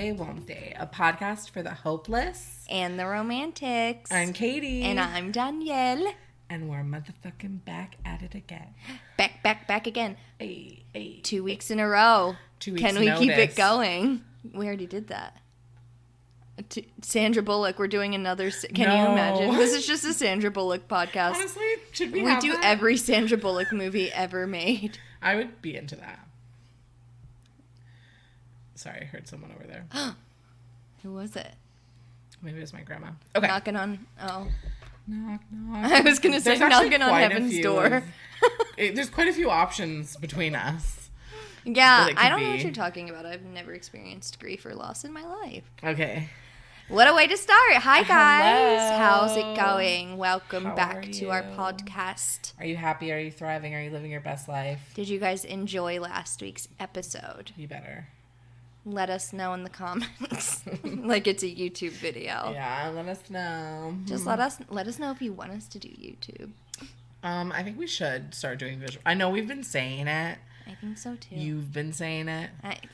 they, won't they? A podcast for the hopeless. And the romantics. I'm Katie. And I'm Danielle. And we're motherfucking back at it again. Back again. Hey. 2 weeks in a row. 2 weeks Can we notice. keep it going? We already did that. Sandra Bullock, we're doing another... Can you imagine? This is just a Sandra Bullock podcast. Honestly, should we do that? Every Sandra Bullock movie ever made. I would be into that. Sorry, I heard someone over there. Who was it? Maybe it was my grandma. Okay. Knocking on... Oh. Knock. I was going to say knocking on heaven's door. There's quite a few options between us. Yeah, I don't know what you're talking about. I've never experienced grief or loss in my life. Okay. What a way to start. Hi, guys. Hello. How's it going? Welcome How back are to our you? podcast. Are you happy? Are you thriving? Are you living your best life? Did you guys enjoy last week's episode? You better. Let us know in the comments. Like it's a YouTube video. Yeah, let us know. Just let us know if you want us to do YouTube. I think we should start doing visual. I know we've been saying it. I think so too. You've been saying it.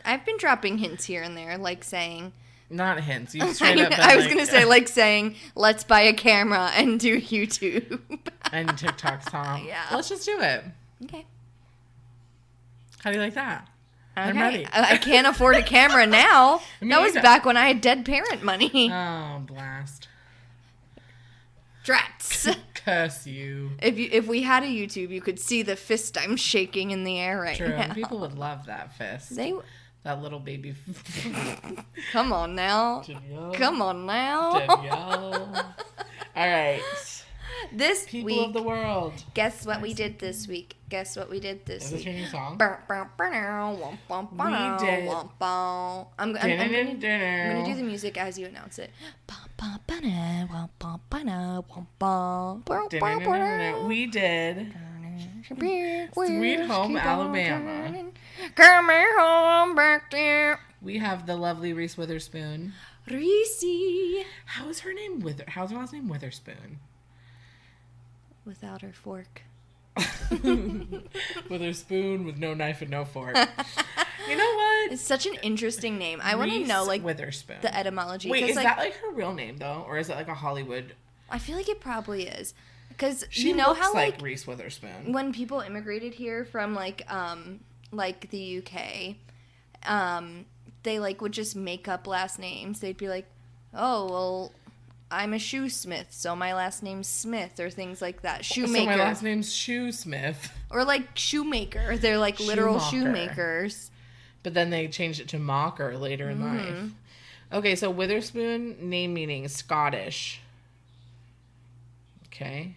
I've been dropping hints here and there, like saying... Not hints. You straight up. I was going to say, like saying, let's buy a camera and do YouTube. And TikTok song. Yeah. Let's just do it. Okay. How do you like that? Okay. I'm ready. I can't afford a camera now. Me That was either. back when I had dead parent money. Oh, blast. Drats. Curse you. If we had a YouTube, you could see the fist I'm shaking in the air right True. now. People would love that fist. That little baby. Come on now. Danielle. Come on now. Danielle. All right. This People week, of the world. guess what we did this week? Guess what we did this Is this week? your new song? We did. I'm gonna do the music as you announce it. We did Sweet Home Alabama. Come home back there. We have the lovely Reese Witherspoon. Reese. How's her last name Witherspoon? Without her fork. With her spoon, with no knife and no fork. You know what? It's such an interesting name. I want to know, like, Witherspoon. the etymology. Wait, is like, that like her real name though, or is it like a Hollywood? I feel like it probably is, because She you know looks how like Reese Witherspoon. when people immigrated here from like the UK, they like would just make up last names. They'd be like, oh well, I'm a shoesmith, so my last name's Smith, or things like that. Shoemaker. So my last name's Shoesmith. Or like shoemaker. They're like literal Schumacher. shoemakers. But then they changed it to Mocker later in life. Okay, so Witherspoon, name meaning Scottish. Okay.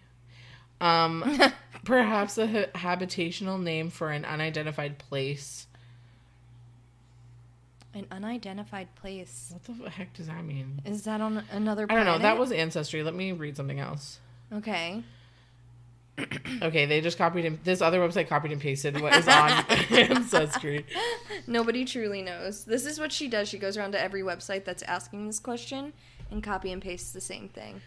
Perhaps a habitational name for an unidentified place. An unidentified place. What the heck does that mean? Is that on another I planet? don't know. That was Ancestry. Let me read something else. Okay. Okay, they just copied and this other website copied and pasted what is on Ancestry. Nobody truly knows. This is what she does. She goes around to every website that's asking this question and copy and pastes the same thing.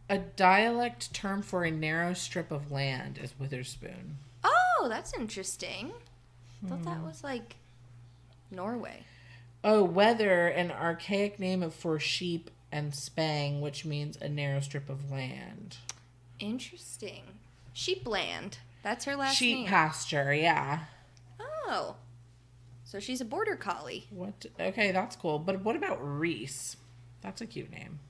A dialect term for a narrow strip of land is Witherspoon. Oh, that's interesting. I thought that was like Norway. Oh, weather, an archaic name for sheep, and spang, which means a narrow strip of land. Interesting. Sheepland. That's her last Sheep name. pasture, yeah. Oh. So she's a border collie. What? Okay, that's cool. But what about Reese? That's a cute name.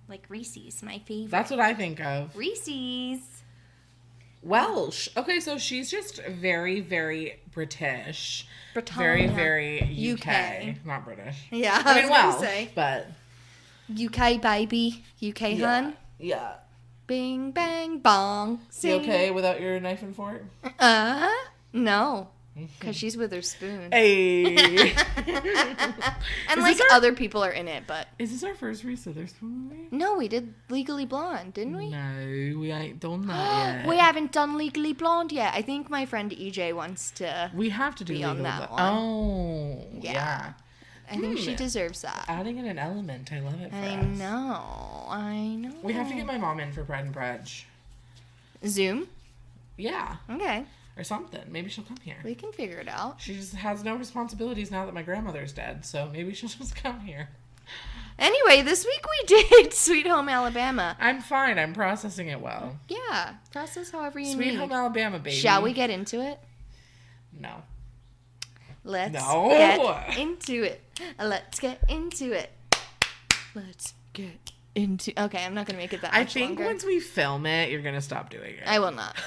Like Reese's, my favorite. That's what I think of. Reese's. Welsh. Okay, so she's just very, very British. Britannia. Very UK. UK. Not British. Yeah, I mean, was gonna Welsh, say. but... UK baby. UK hun. Yeah. Bing, bang, bong. You Sing. okay without your knife and fork? No. Because she's with her spoon. Hey. And like other people are in it, but... Is this our first Reese Witherspoon movie? No, we did Legally Blonde, didn't we? No, we ain't done that yet. We haven't done Legally Blonde yet. I think my friend EJ wants to... We have to do be on Legally that Blonde. one. Oh, yeah. I think she deserves that. Adding in an element. I love it for I us. know. We have to get my mom in for Pride and Pledge. Zoom? Yeah. Okay. Or something. Maybe she'll come here. We can figure it out. She just has no responsibilities now that my grandmother's dead, so maybe she'll just come here. Anyway, this week we did Sweet Home Alabama. I'm fine. I'm processing it well. Yeah, process however you need. Sweet Home Alabama, baby. Shall we get into it? No. Let's No. get into it. Let's get into it. Let's get into. Okay, I'm not gonna make it that much I think longer. once we film it, you're gonna stop doing it. I will not.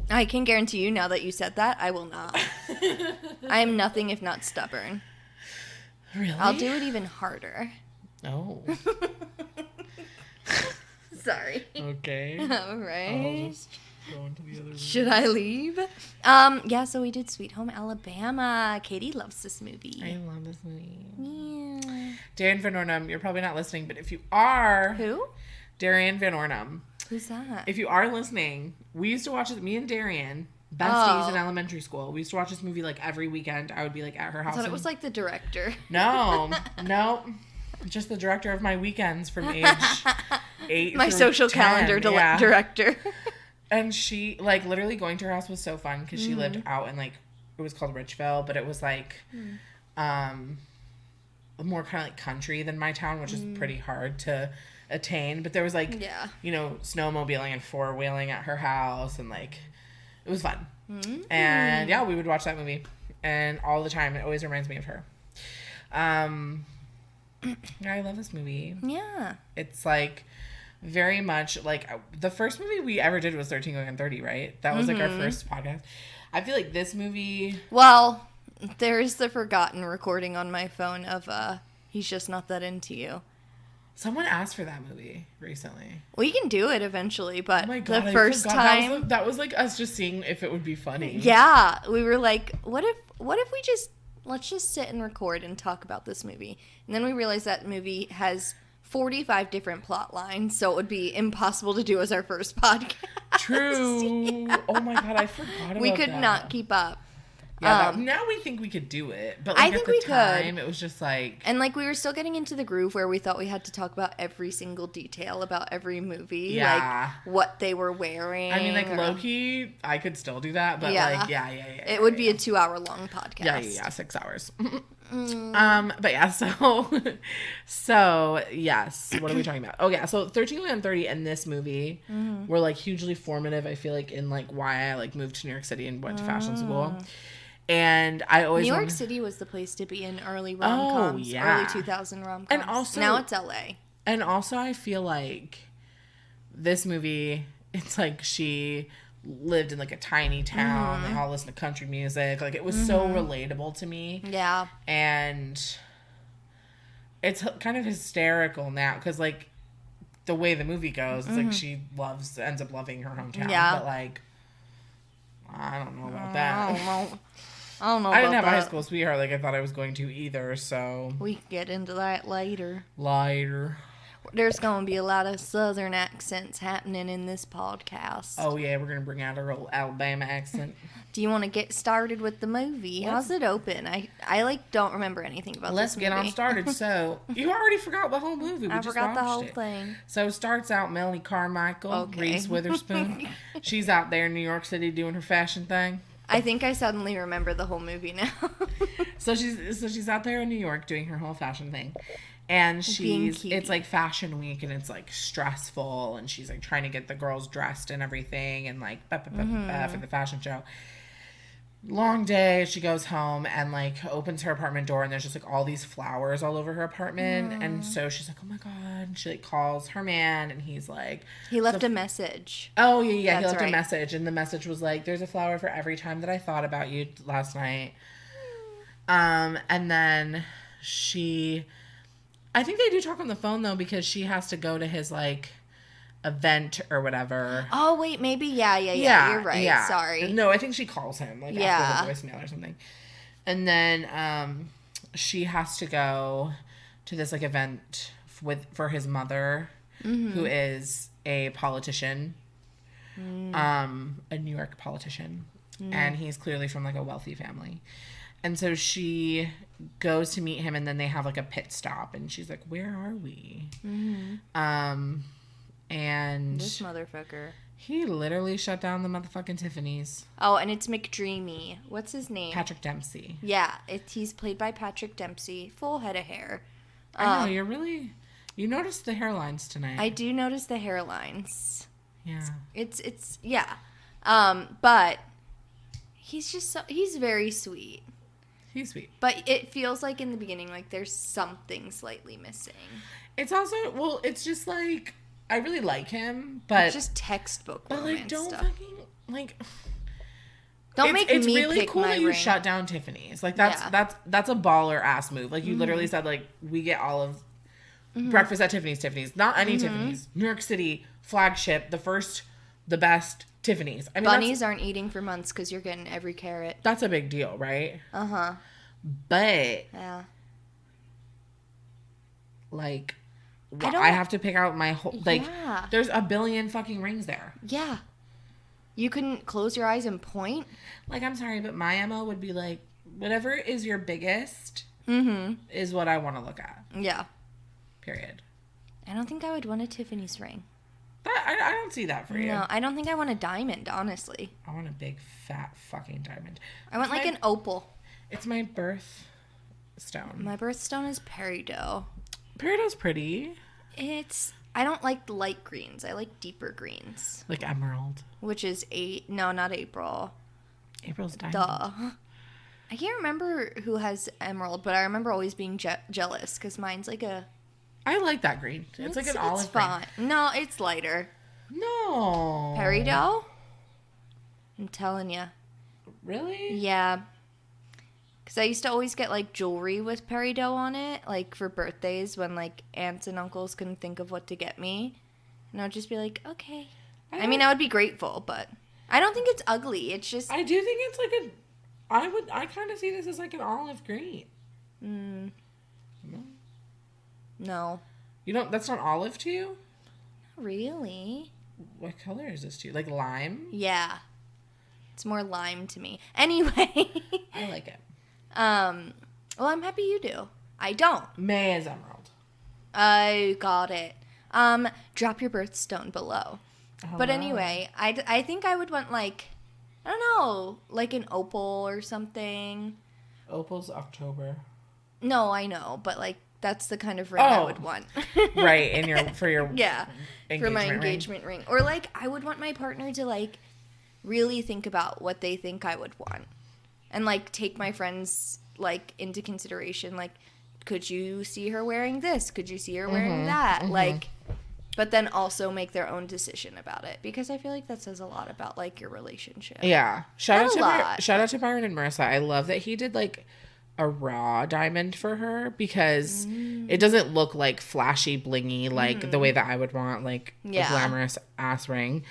I can guarantee you now that you said that, I will not. I am nothing if not stubborn. Really? I'll do it even harder. Oh. Sorry. Okay. All right. I'll just go into the other room. Should I leave? Yeah, so we did Sweet Home Alabama. Katie loves this movie. I love this movie. Yeah. Darian Van Ornum, you're probably not listening, but if you are... Who? Darian Van Ornum. Who's that? If you are listening, we used to watch it, me and Darian, besties Oh. in elementary school. We used to watch this movie like every weekend. I would be like at her I house. thought it was like the director. No. Just the director of my weekends from age 8 My through social 10. calendar Yeah. director. And she, like, literally going to her house was so fun because she Mm-hmm. lived out in, like, it was called Richville, but it was, like, more kind of, like, country than my town, which is pretty hard to attain. But there was, like, Yeah. you know, snowmobiling and four-wheeling at her house, and, like, it was fun. Mm-hmm. And, yeah, we would watch that movie. And all the time, it always reminds me of her. Yeah, I love this movie. Yeah. It's, like... very much like the first movie we ever did was 13 Going on 30, right? That was like our first podcast. I feel like this movie, Well, there's the forgotten recording on my phone of He's Just Not That Into You. someone asked for that movie recently. We can do it eventually, but Oh my god, the I first forgot. time That was like us just seeing if it would be funny. yeah, we were like, what if we just let's just sit and record and talk about this movie. And then we realized that movie has 45 different plot lines, so it would be impossible to do as our first podcast. True. Yeah. Oh my god, I forgot about We could that. not keep up. Yeah, now we think we could do it, but like I think at the we time, could. it was just like And like we were still getting into the groove where we thought we had to talk about every single detail about every movie, Yeah. like what they were wearing. I mean, like or- low-key, I could still do that, but Yeah. like, yeah. It would be a 2-hour long podcast. Yeah, 6 hours. But yeah, so yes, what are we talking about? Oh yeah, so 13 Going on 30 and this movie were like hugely formative, I feel like, in like why I like moved to New York City and went to fashion school. And I always New York wanted- City was the place to be in early rom-coms, yeah. early 2000 rom-coms. And also- now it's LA. And also I feel like this movie, it's like she lived in like a tiny town. They all listen to country music. Like it was so relatable to me. Yeah. And it's kind of hysterical now because like the way the movie goes, it's like she ends up loving her hometown. Yeah. But like, I don't know about that. I don't know I didn't about have a high that. school sweetheart like I thought I was going to either. So We can get into that later. liar. There's going to be a lot of southern accents happening in this podcast. Oh yeah, we're gonna bring out our old Alabama accent. Do you want to get started with the movie? How's it open? I like don't remember anything about Let's this get movie. on started. So you already forgot the whole movie. We I just forgot the watched whole it. thing. So it starts out Melanie Carmichael, Okay. Reese Witherspoon. She's out there in New York City doing her fashion thing. I think I suddenly remember the whole movie now. So she's out there in New York doing her whole fashion thing. And Being cute. it's like fashion week and it's like stressful and she's like trying to get the girls dressed and everything and like for the fashion show. Long day, she goes home and like opens her apartment door and there's just like all these flowers all over her apartment. And so she's like, oh my God. And she like calls her man and he's like, He left a message. oh yeah, he That's left a right. message and the message was like, there's a flower for every time that I thought about you last night. And then I think they do talk on the phone though because she has to go to his like event or whatever. Oh wait, maybe yeah. You're right. Yeah. Sorry. No, I think she calls him like Yeah. after the voicemail or something. And then she has to go to this like event for his mother, who is a politician, a New York politician, and he's clearly from like a wealthy family. And so she goes to meet him, and then they have like a pit stop, and she's like, "Where are we?" And This motherfucker. he literally shut down the motherfucking Tiffany's. Oh, and it's McDreamy. What's his name? Patrick Dempsey. Yeah, he's played by Patrick Dempsey. Full head of hair. I know, you noticed the hairlines tonight. I do notice the hairlines. Yeah. It's yeah. But he's very sweet. He's sweet. But it feels like in the beginning, like there's something slightly missing. It's also, well, it's just like, I really like him, but... It's just textbook romance like, don't stuff. fucking, like... Don't make it's me really pick cool my that you ring. shut down Tiffany's. Like, that's a baller ass move. Like, you literally said, like, we get all of breakfast at Tiffany's. Not any Tiffany's. New York City, flagship, the best Tiffany's. I mean, Bunnies aren't eating for months because you're getting every carrot. That's a big deal, right? Uh-huh. But... Yeah. Like, I have to pick out my whole... Like, Yeah. there's a billion fucking rings there. Yeah. You couldn't close your eyes and point? Like, I'm sorry, but my MO would be like, whatever is your biggest is what I want to look at. Yeah. Period. I don't think I would want a Tiffany's ring. I don't see that for you. No, I don't think I want a diamond, honestly. I want a big, fat fucking diamond. I want like an opal. It's my birth stone. My birthstone is peridot. Peridot's pretty. I don't like light greens. I like deeper greens. Like emerald. Which is not April. April's diamond. Duh. I can't remember who has emerald, but I remember always being jealous because mine's like a... I like that green. It's like an olive It's fine. green. No, it's lighter. No. Peridot? I'm telling you. Really? Yeah. Because I used to always get, like, jewelry with peridot on it, like, for birthdays when, like, aunts and uncles couldn't think of what to get me. And I would just be like, okay. I mean, I would be grateful, but I don't think it's ugly. It's just... I do think it's like I kind of see this as like an olive green. No. No. You don't, that's not olive to you? Not really. What color is this to you? Like lime? Yeah. It's more lime to me. Anyway. I like it. Well, I'm happy you do. I don't. May is emerald. I got it. Drop your birthstone below. Oh, But wow. anyway, I think I would want, like, I don't know, like an opal or something. Opal's October. No, I know, but, like, that's the kind of ring I would want. Right, for your yeah, for my ring. engagement ring. Or, like, I would want my partner to, like, really think about what they think I would want. And, like, take my friends, like, into consideration. Like, could you see her wearing this? Could you see her wearing that? Like... But then also make their own decision about it. Because I feel like that says a lot about, like, your relationship. Yeah. Shout out to Byron and Marissa. I love that he did, like, a raw diamond for her. Because it doesn't look, like, flashy, blingy, like, the way that I would want, like, a glamorous ass ring.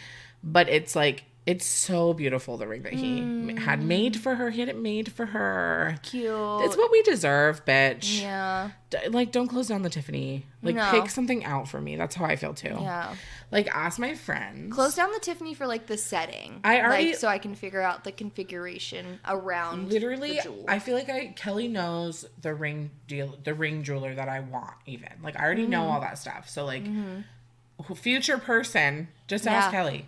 But it's, like, it's so beautiful, the ring that he had made for her. He had it made for her. Cute. It's what we deserve, bitch. Yeah. Like, don't close down the Tiffany. Like, No. pick something out for me. That's how I feel, too. Yeah. Like, ask my friends. Close down the Tiffany for, like, the setting. I already... Like, so I can figure out the configuration around Literally, the jewel. I feel like Kelly knows the ring jeweler that I want, even. Like, I already know all that stuff. So, like, future person, just ask Kelly.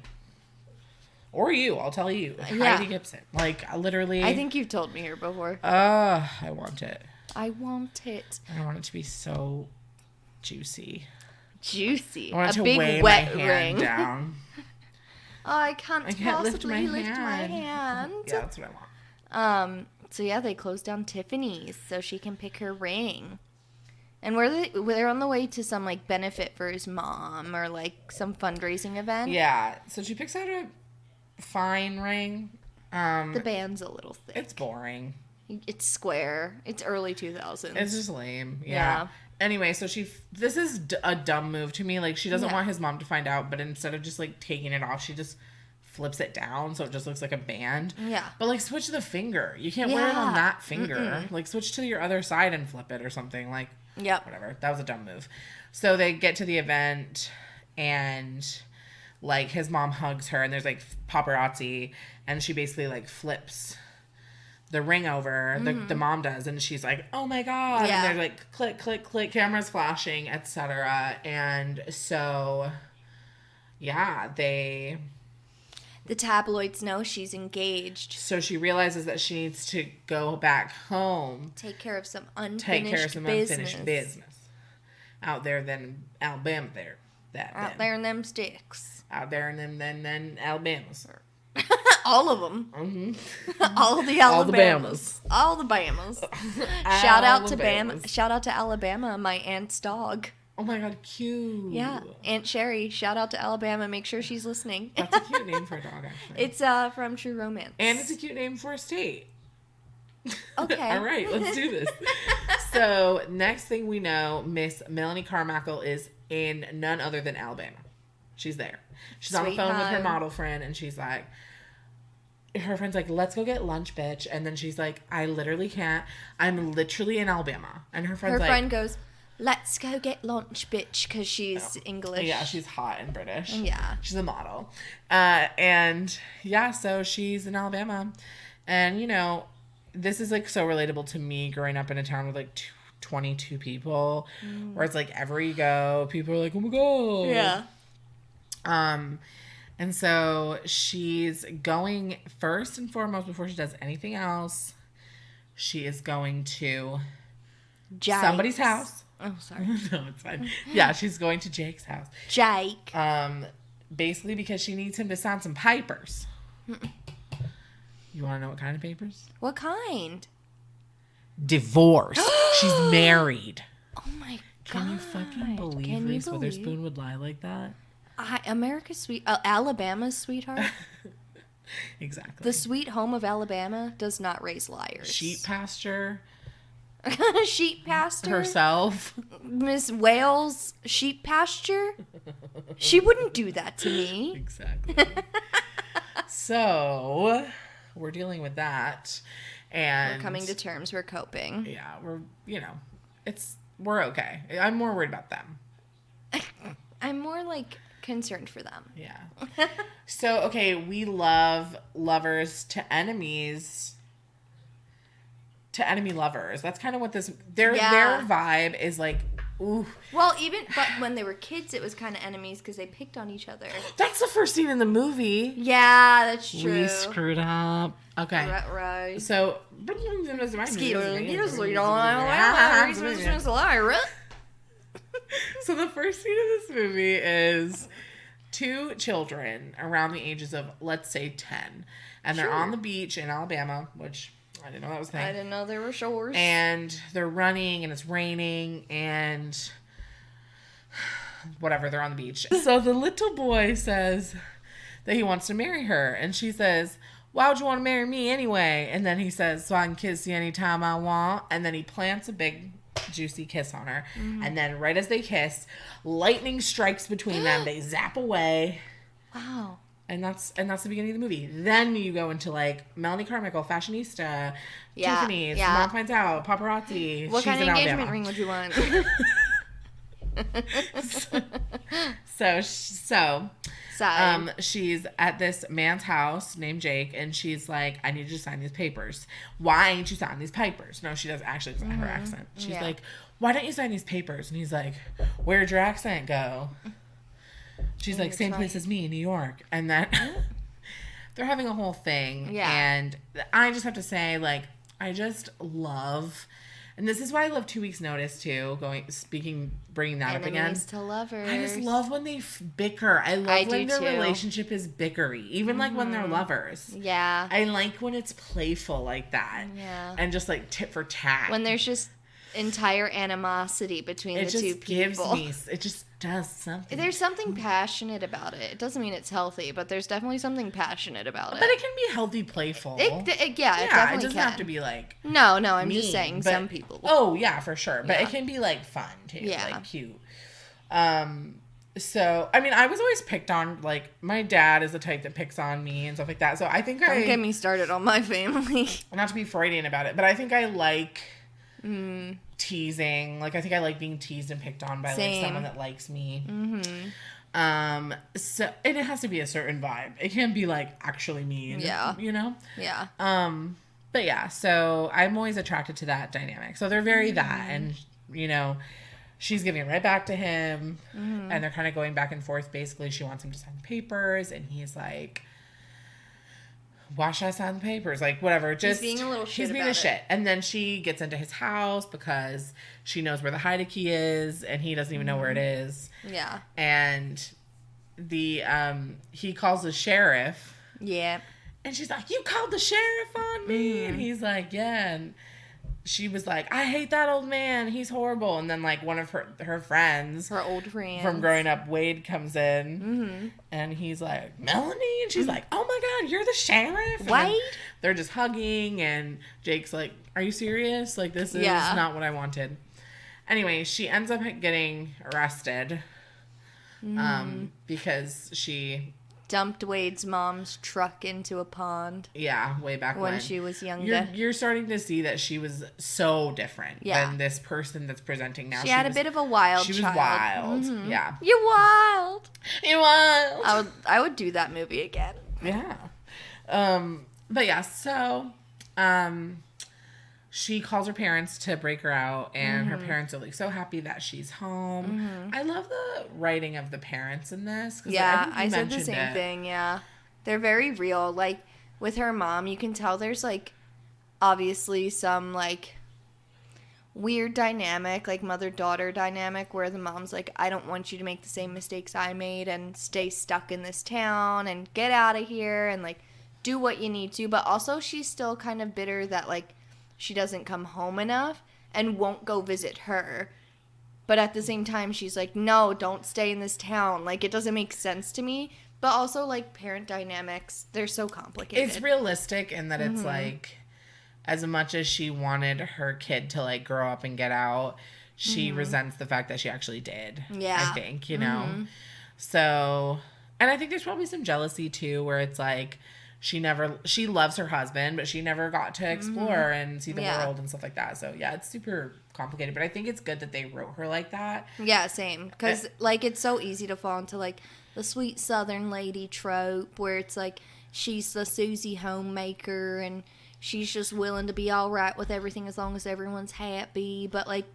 Or you, I'll tell you. Heidi Gibson. Like, literally. I think you've told me her before. I want it. I want it. I want it to be so juicy. Juicy. I want A to big weigh wet my ring. hand down. Oh, I can't possibly lift my hand. Yeah, that's what I want. So yeah, they closed down Tiffany's so she can pick her ring. And they're on the way to some, like, benefit for his mom or, like, some fundraising event. Yeah. So she picks out a fine ring. The band's a little thick. It's boring. It's square. It's early 2000s. It's just lame. Yeah. Anyway, so this is a dumb move to me. Like, she doesn't want his mom to find out, but instead of just, like, taking it off, she just flips it down so it just looks like a band. Yeah. But, like, switch the finger. You can't wear it on that finger. Like, switch to your other side and flip it or something. Like, whatever. That was a dumb move. So they get to the event and, like, his mom hugs her and there's, like, paparazzi and she basically, like, flips the ring over. The mom does, and she's like, oh my god. And they're like, click, click, click, cameras flashing, etc. And so the tabloids know she's engaged. So she realizes that she needs to go back home, Take care of some unfinished business. out there than Alabama there. Out there in them sticks. Out there in them then Alabamas. All of them. Mm-hmm. All the Alabamas. All the Bamas. Shout out to Bama. Shout out to Alabama, my aunt's dog. Oh my god, cute. Yeah, Aunt Sherry. Shout out to Alabama. Make sure she's listening. That's a cute name for a dog, actually. It's from True Romance. And it's a cute name for a state. Okay. All right, let's do this. So, next thing we know, Miss Melanie Carmichael is in none other than Alabama. She's there. She's on the phone with her model friend, and she's like, her friend's like, let's go get lunch, bitch. And then she's like, I literally can't. I'm literally in Alabama. And her friend goes, let's go get lunch, bitch, because she's English. Yeah, she's hot and British. Yeah. She's a model. And yeah, so she's in Alabama. And, you know, this is like so relatable to me growing up in a town with like 22 people, where it's like everywhere you go, people are like, oh my god. Yeah. And so she's going first and foremost before she does anything else. She is going to somebody's house. Oh, sorry. No, it's fine. Yeah, she's going to Jake's house. Jake. Basically because she needs him to sign some papers. You want to know what kind of papers? What kind? Divorce. She's married. Oh my god. Can you fucking believe Reese Witherspoon would lie like that? America's sweet, Alabama's sweetheart. Exactly. The sweet home of Alabama does not raise liars. Sheep pasture. Sheep pasture. Herself. Miss Wales sheep pasture. She wouldn't do that to me. Exactly. So, we're dealing with that. And we're coming to terms. We're coping. Yeah, we're okay. I'm more worried about them. I'm more like concerned for them. Yeah. So, okay, we love lovers to enemies. To enemy lovers. That's kind of what their vibe is like. Ooh. Well, but when they were kids, it was kind of enemies because they picked on each other. That's the first scene in the movie. Yeah, that's true. We screwed up. Okay. Right. So. So the first scene of this movie is two children around the ages of, let's say, 10. And they're on the beach in Alabama, which I didn't know that was a thing. I didn't know there were shores. And they're running and it's raining and whatever, they're on the beach. So the little boy says that he wants to marry her. And she says, why would you want to marry me anyway? And then he says, so I can kiss you anytime I want. And then he plants a big juicy kiss on her. Mm-hmm. And then right as they kiss, lightning strikes between them. They zap away. Wow. And that's the beginning of the movie. Then you go into like Melanie Carmichael, fashionista, Tiffany's, Mom Finds Out, paparazzi. What kind of engagement ring would you want? So she's at this man's house named Jake, and she's like, I need you to sign these papers. Why ain't you signing these papers? No, she does actually sign her accent. She's like, why don't you sign these papers? And he's like, where'd your accent go? She's like, same place as me, New York. And then they're having a whole thing. Yeah. And I just have to say, like, I just love, and this is why I love 2 Weeks Notice too, bringing that up again. Enemies to lovers. I just love when they bicker. I love when their relationship is bickery. Even like when they're lovers. Yeah. I like when it's playful like that. Yeah. And just like tit for tat. When there's just entire animosity between the two people. It just does something. There's something passionate about it. It doesn't mean it's healthy, but there's definitely something passionate about it. But it can be healthy, playful. It definitely it doesn't have to be like No, I'm just saying some people. Oh, yeah, for sure. But it can be like fun too. Yeah. Like cute. So, I mean, I was always picked on, like, my dad is the type that picks on me and stuff like that. So I think Don't get me started on my family. Not to be Freudian about it, but I think I like teasing. Like, I think I like being teased and picked on by like someone that likes me. Mm-hmm. So, and it has to be a certain vibe. It can't be like actually mean. Yeah. You know? Yeah. But yeah, so I'm always attracted to that dynamic. So they're very that, and you know, she's giving it right back to him, and they're kind of going back and forth. Basically, she wants him to sign papers, and he's like, why should I sign the papers? Like, whatever. Just, he's being a little shit. He's being a shit. And then she gets into his house because she knows where the hide key is, and he doesn't even know where it is. Yeah. And he calls the sheriff. Yeah. And she's like, you called the sheriff on me? And he's like, yeah. And she was like, I hate that old man. He's horrible. And then, like, one of her friends. Her old friend. From growing up, Wade, comes in. And he's like, Melanie? And she's like, oh, my God, you're the sheriff? Wade? They're just hugging. And Jake's like, are you serious? Like, this is not what I wanted. Anyway, she ends up getting arrested. Because she dumped Wade's mom's truck into a pond. Yeah, way back when she was younger. You're starting to see that she was so different than this person that's presenting now. She had a bit of a wild She child. was wild. Yeah. You're wild. You're wild. I would do that movie again. Yeah. But yeah, so she calls her parents to break her out, and her parents are like so happy that she's home. I love the writing of the parents in this. Yeah, I said the same thing. Yeah, they're very real. Like with her mom, you can tell there's like obviously some like weird dynamic, like mother-daughter dynamic, where the mom's like, I don't want you to make the same mistakes I made and stay stuck in this town and get out of here and like do what you need to. But also she's still kind of bitter that like she doesn't come home enough and won't go visit her. But at the same time, she's like, no, don't stay in this town. Like, it doesn't make sense to me. But also, like, parent dynamics, they're so complicated. It's realistic in that it's like, as much as she wanted her kid to, like, grow up and get out, she resents the fact that she actually did. Yeah. I think, you know? So, and I think there's probably some jealousy, too, where it's like, she loves her husband, but she never got to explore and see the world and stuff like that. So, yeah, it's super complicated. But I think it's good that they wrote her like that. Yeah, same. Because, like, it's so easy to fall into, like, the sweet Southern lady trope where it's, like, she's the Susie homemaker and she's just willing to be all right with everything as long as everyone's happy. But, like,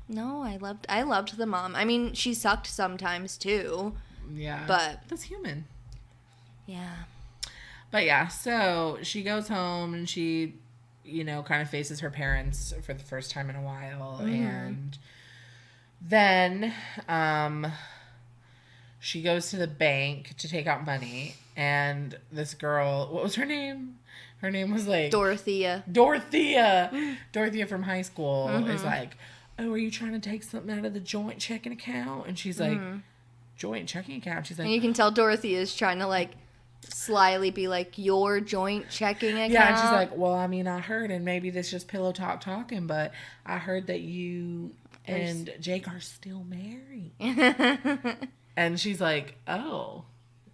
no, I loved the mom. I mean, she sucked sometimes, too. Yeah. But that's human. Yeah. But yeah, so she goes home and she, you know, kind of faces her parents for the first time in a while. And then she goes to the bank to take out money. And this girl, what was her name? Her name was like... Dorothea. Dorothea from high school is like, oh, are you trying to take something out of the joint checking account? And she's like, joint checking account? She's like... And you can tell Dorothea is trying to, like... slyly be like, your joint checking account? Yeah, and she's like, well, I mean, I heard, and maybe this just pillow talk talking, but I heard that you and Jake are still married. And she's like, oh.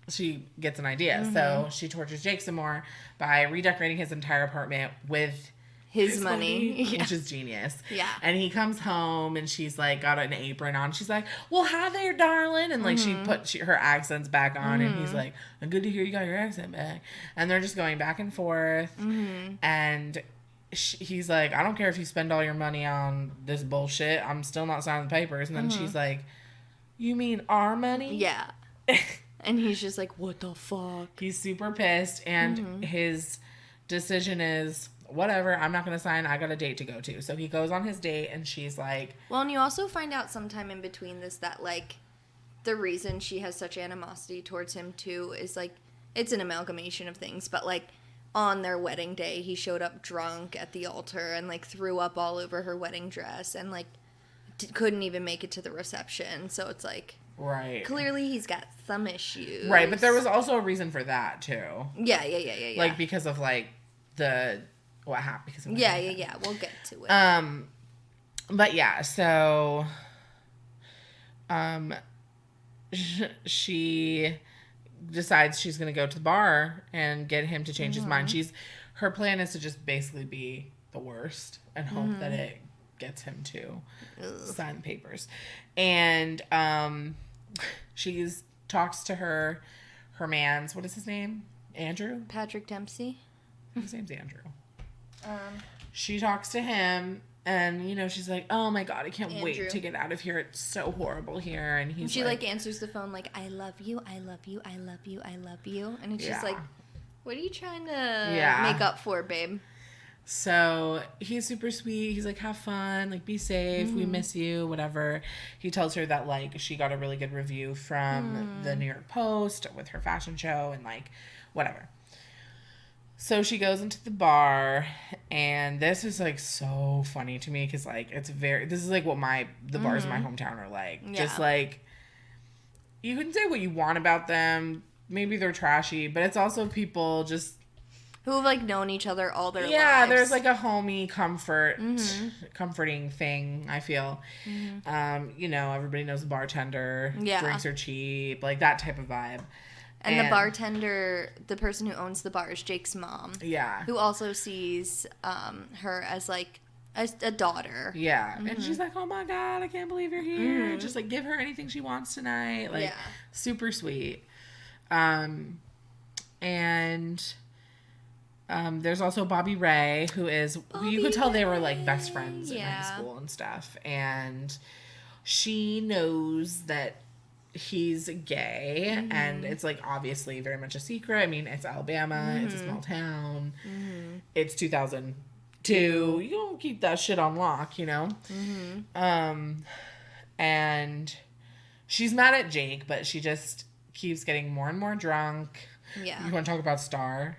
She gets an idea. So she tortures Jake some more by redecorating his entire apartment with his money. Which is genius. Yeah. And he comes home and she's like got an apron on. She's like, well, hi there, darling. And like she put her accents back on and he's like, good to hear you got your accent back. And they're just going back and forth. And he's like, I don't care if you spend all your money on this bullshit. I'm still not signing the papers. And then she's like, you mean our money? Yeah. And he's just like, what the fuck? He's super pissed. And his decision is... whatever, I'm not going to sign. I got a date to go to. So he goes on his date and she's like... Well, and you also find out sometime in between this that, like, the reason she has such animosity towards him, too, is, like, it's an amalgamation of things. But, like, on their wedding day, he showed up drunk at the altar and, like, threw up all over her wedding dress and, like, couldn't even make it to the reception. So it's, like... Right. Clearly he's got some issues. Right, but there was also a reason for that, too. Yeah. Like, because of, like, what happened because of what happened. Yeah. We'll get to it. But yeah, so she decides she's gonna go to the bar and get him to change his mind. Her plan is to just basically be the worst and hope that it gets him to sign the papers. And she talks to her man's, what is his name? Andrew? Patrick Dempsey. His name's Andrew. She talks to him, and, you know, she's like, oh, my God, I can't wait to get out of here. It's so horrible here. And he's she, like, answers the phone, like, I love you, I love you, I love you, I love you. And it's just like, What are you trying to make up for, babe? So he's super sweet. He's like, have fun, like, be safe. We miss you, whatever. He tells her that, like, she got a really good review from the New York Post with her fashion show and, like, whatever. So she goes into the bar, and this is, like, so funny to me because, like, this is, like, what the bars in my hometown are like. Yeah. Just, like, you can say what you want about them. Maybe they're trashy, but it's also people just... who have, like, known each other all their lives. Yeah, there's, like, a homey comforting thing, I feel. You know, everybody knows the bartender. Yeah. Drinks are cheap. Like, that type of vibe. And the bartender, the person who owns the bar, is Jake's mom. Yeah. Who also sees her as, like, a daughter. Yeah. And she's like, oh, my God, I can't believe you're here. Just, like, give her anything she wants tonight. Like, super sweet. And... there's also Bobby Ray, who is... you could tell they were, like, best friends in high school and stuff. And she knows that he's gay. And it's, like, obviously very much a secret. I mean, it's Alabama. It's a small town. It's 2002. You don't keep that shit on lock, you know? And she's mad at Jake, but she just keeps getting more and more drunk. Yeah. You want to talk about Star?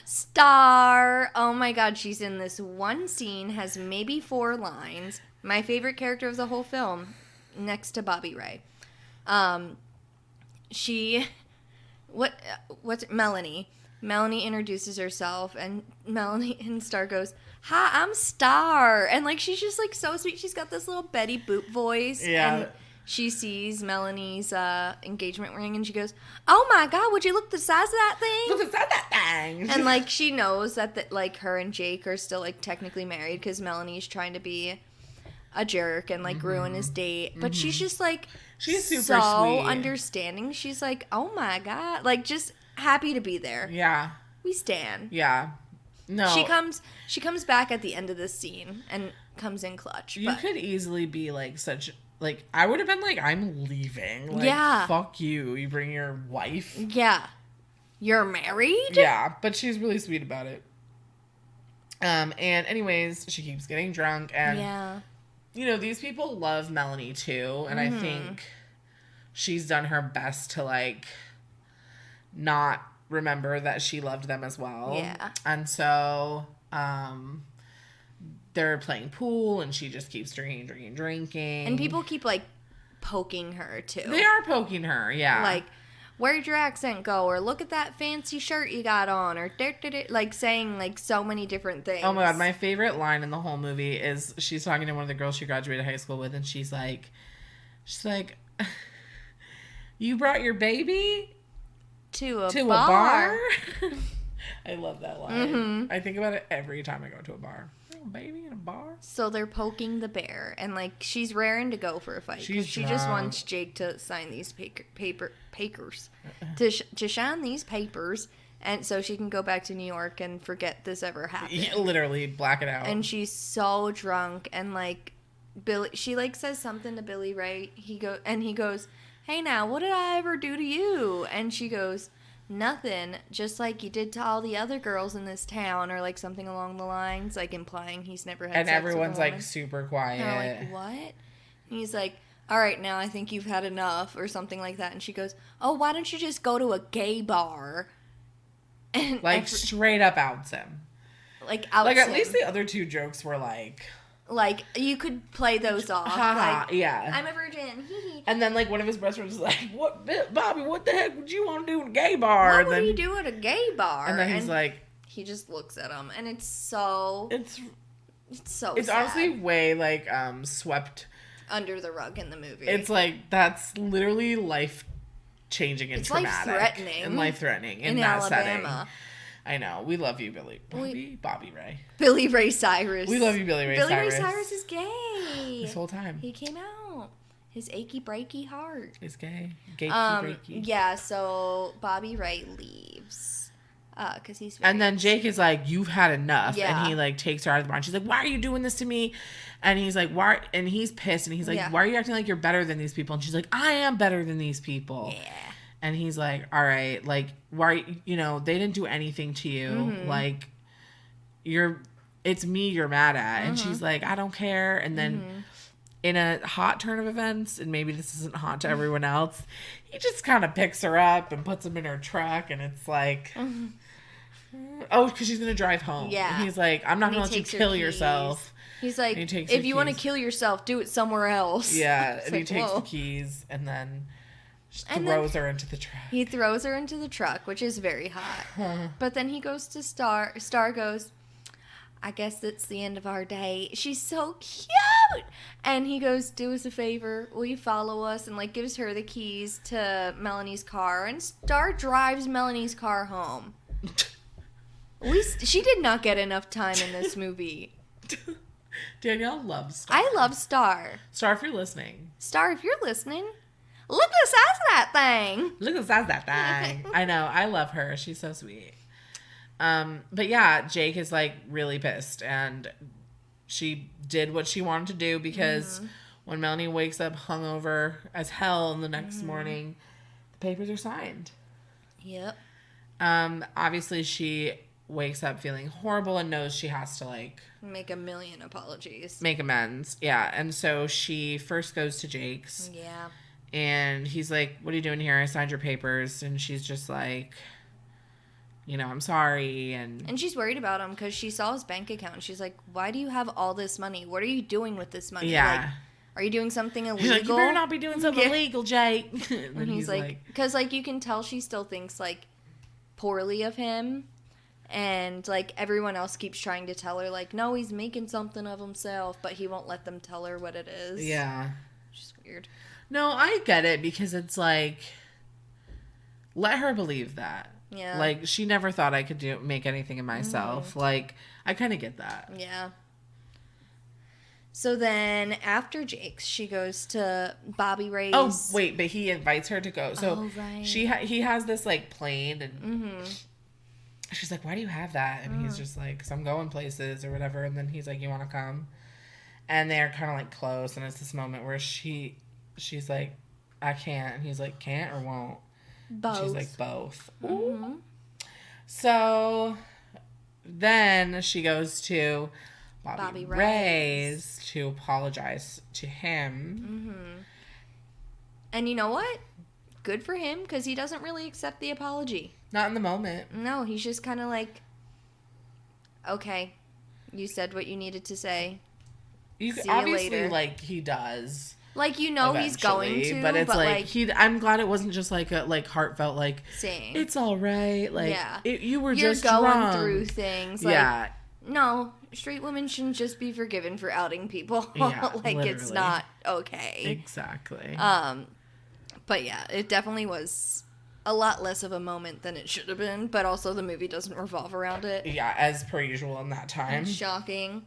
Star. Oh my God, she's in this one scene, has maybe 4 lines. My favorite character of the whole film, next to Bobby Ray. Melanie. Melanie introduces herself, and Star goes, "Hi, I'm Star," and, like, she's just, like, so sweet. She's got this little Betty Boop voice. Yeah. And she sees Melanie's engagement ring, and she goes, "Oh my God, would you look the size of that thing?" Look the size of that thing. And, like, she knows that like, her and Jake are still, like, technically married because Melanie's trying to be a jerk and, like, ruin his date. But she's just, like, she's super so sweet. Understanding. She's like, oh my God, like, just happy to be there. Yeah. We stan. Yeah. No. She comes back at the end of this scene and comes in clutch. You could easily be, like, such... like, I would have been like, I'm leaving. Like, fuck you. You bring your wife. Yeah. You're married? Yeah, but she's really sweet about it. And anyways, she keeps getting drunk. And, you know, these people love Melanie, too. And I think she's done her best to, like, not remember that she loved them as well. Yeah. And so... they're playing pool, and she just keeps drinking. And people keep, like, poking her, too. They are poking her, yeah. Like, where'd your accent go? Or look at that fancy shirt you got on. Or, like, saying, like, so many different things. Oh, my God. My favorite line in the whole movie is she's talking to one of the girls she graduated high school with, and she's like, you brought your baby to a bar? I love that line. I think about it every time I go to a bar. Baby in a bar. So they're poking the bear, and, like, she's raring to go for a fight. She just wants Jake to sign these papers, to sign these papers, and so she can go back to New York and forget this ever happened. Yeah, literally black it out. And she's so drunk, and, like, she, like, says something to Billy Ray. He goes, "Hey, now, what did I ever do to you?" And she goes, "Nothing, just like you did to all the other girls in this town," or, like, something along the lines, like, implying he's never had sex with a woman. And everyone's, like, super quiet. And they're like, what? And he's like, "All right, now I think you've had enough," or something like that. And she goes, "Oh, why don't you just go to a gay bar?" And like, straight up outs him. Like, outs him. Like, at least the other 2 jokes were, like... like, you could play those off. Like, yeah. I'm a virgin. And then, like, one of his best friends was like, Bobby, what the heck would you want to do in a gay bar? What would he do at a gay bar? And then he's like... he just looks at him, and it's so... It's so It's sad. honestly way, like, swept... under the rug in the movie. It's, like, that's literally life-changing and traumatic. Life-threatening. And life-threatening in that Alabama. Setting. I know. We love you, Bobby Ray. Billy Ray Cyrus. We love you, Billy Ray Cyrus. Billy Ray Cyrus is gay. This whole time. He came out. His achy breaky heart. Is gay. Gakey breaky. Yeah, so Bobby Ray leaves. Because he's and then Jake is like, "You've had enough." Yeah. And he, like, takes her out of the bar. And she's like, "Why are you doing this to me?" And he's like, "Why?" And he's pissed. And he's like, "Why are you acting like you're better than these people?" And she's like, "I am better than these people." Yeah. And he's like, all right, like, why, you know, they didn't do anything to you. Mm-hmm. Like, it's me you're mad at. And she's like, I don't care. And then in a hot turn of events, and maybe this isn't hot to everyone else, he just kind of picks her up and puts him in her truck. And it's like, oh, because she's going to drive home. Yeah. And he's like, I'm not going to let you kill yourself. He's like, if you want to kill yourself, do it somewhere else. Yeah. And he takes the keys and then throws her into the truck. He throws her into the truck, which is very hot. But then he goes to Star. Star goes, I guess it's the end of our day. She's so cute. And he goes, do us a favor. Will you follow us? And, like, gives her the keys to Melanie's car. And Star drives Melanie's car home. She did not get enough time in this movie. Danielle loves Star. I love Star. Star, if you're listening. Star, if you're listening, look at the size of that thing. Look at the size of that thing. I know. I love her. She's so sweet. But yeah, Jake is like really pissed, and she did what she wanted to do because when Melanie wakes up hungover as hell the next morning, the papers are signed. Yep. Obviously she wakes up feeling horrible and knows she has to like make a million apologies. Make amends. Yeah. And so she first goes to Jake's. Yeah. And he's like, what are you doing here? I signed your papers. And she's just like, you know, I'm sorry. And she's worried about him because she saw his bank account. She's like, why do you have all this money? What are you doing with this money? Yeah. Like, are you doing something illegal? She's like, you better not be doing something illegal, Jake. And he's like, because, like, you can tell she still thinks, like, poorly of him. And, like, everyone else keeps trying to tell her, like, no, he's making something of himself. But he won't let them tell her what it is. Yeah. Which is weird. No, I get it because it's like, let her believe that. Yeah. Like, she never thought I could make anything of myself. Like, I kind of get that. Yeah. So then, after Jake's, she goes to Bobby Ray's. Oh, wait, but he invites her to go. So, right. he has this, like, plane, and she's like, why do you have that? And he's just like, because I'm going places or whatever. And then he's like, you want to come? And they're kind of, like, close. And it's this moment where she's like, I can't. And he's like, can't or won't? Both. And she's like, both. Mm-hmm. So then she goes to Bobby Ray's to apologize to him. Mm-hmm. And you know what? Good for him, because he doesn't really accept the apology. Not in the moment. No, he's just kind of like, okay, you said what you needed to say. See you obviously, later. Like, he does. Like, you know, he's going to, but it's like I'm glad it wasn't just like a heartfelt like saying it's all right. Like, yeah, you're just going drunk. through things. Like, yeah, no, straight women shouldn't just be forgiven for outing people. Yeah, like literally. It's not okay. Exactly. But yeah, it definitely was a lot less of a moment than it should have been. But also, the movie doesn't revolve around it. Yeah, as per usual in that time. Shocking.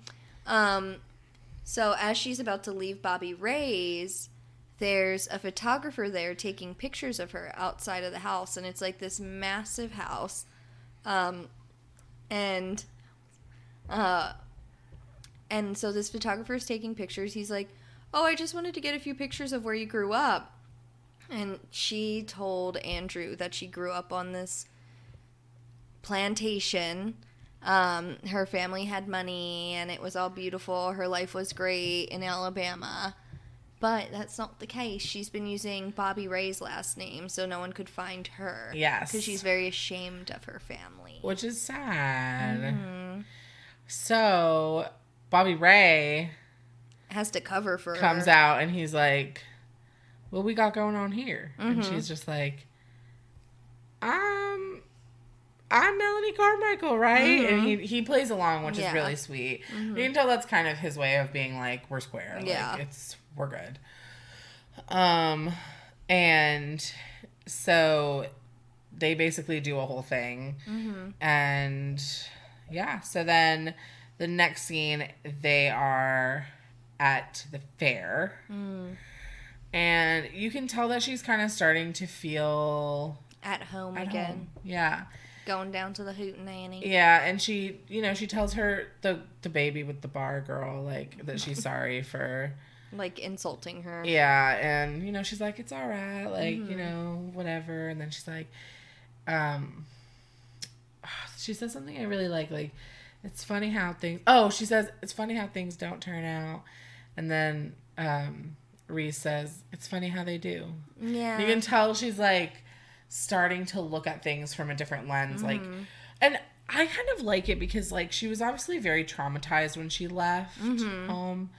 So as she's about to leave Bobby Ray's, there's a photographer there taking pictures of her outside of the house, and it's like this massive house. And so this photographer's taking pictures. He's like, oh, I just wanted to get a few pictures of where you grew up. And she told Andrew that she grew up on this plantation. Her family had money and it was all beautiful. Her life was great in Alabama. But that's not the case. She's been using Bobby Ray's last name so no one could find her. Yes. Because she's very ashamed of her family. Which is sad. Mm-hmm. So, Bobby Ray has to cover for comes her. Out and he's like, what we got going on here? Mm-hmm. And she's just like, I'm Melanie Carmichael, right? Mm-hmm. And he plays along, which is really sweet. Mm-hmm. You can tell that's kind of his way of being like, we're square. Yeah. Like, we're good. And so they basically do a whole thing. Mm-hmm. And yeah, so then the next scene, they are at the fair. Mm. And you can tell that she's kind of starting to feel at home again. Yeah. Going down to the hootenanny. Yeah, and she tells her, the baby with the bar girl, like, that she's sorry for Like, insulting her. Yeah, and, you know, she's like, it's all right, like, you know, whatever. And then she's like, she says something I really like, it's funny how things, she says, it's funny how things don't turn out. And then Reese says, it's funny how they do. Yeah. You can tell she's, like, starting to look at things from a different lens, like, and I kind of like it because, like, she was obviously very traumatized when she left home.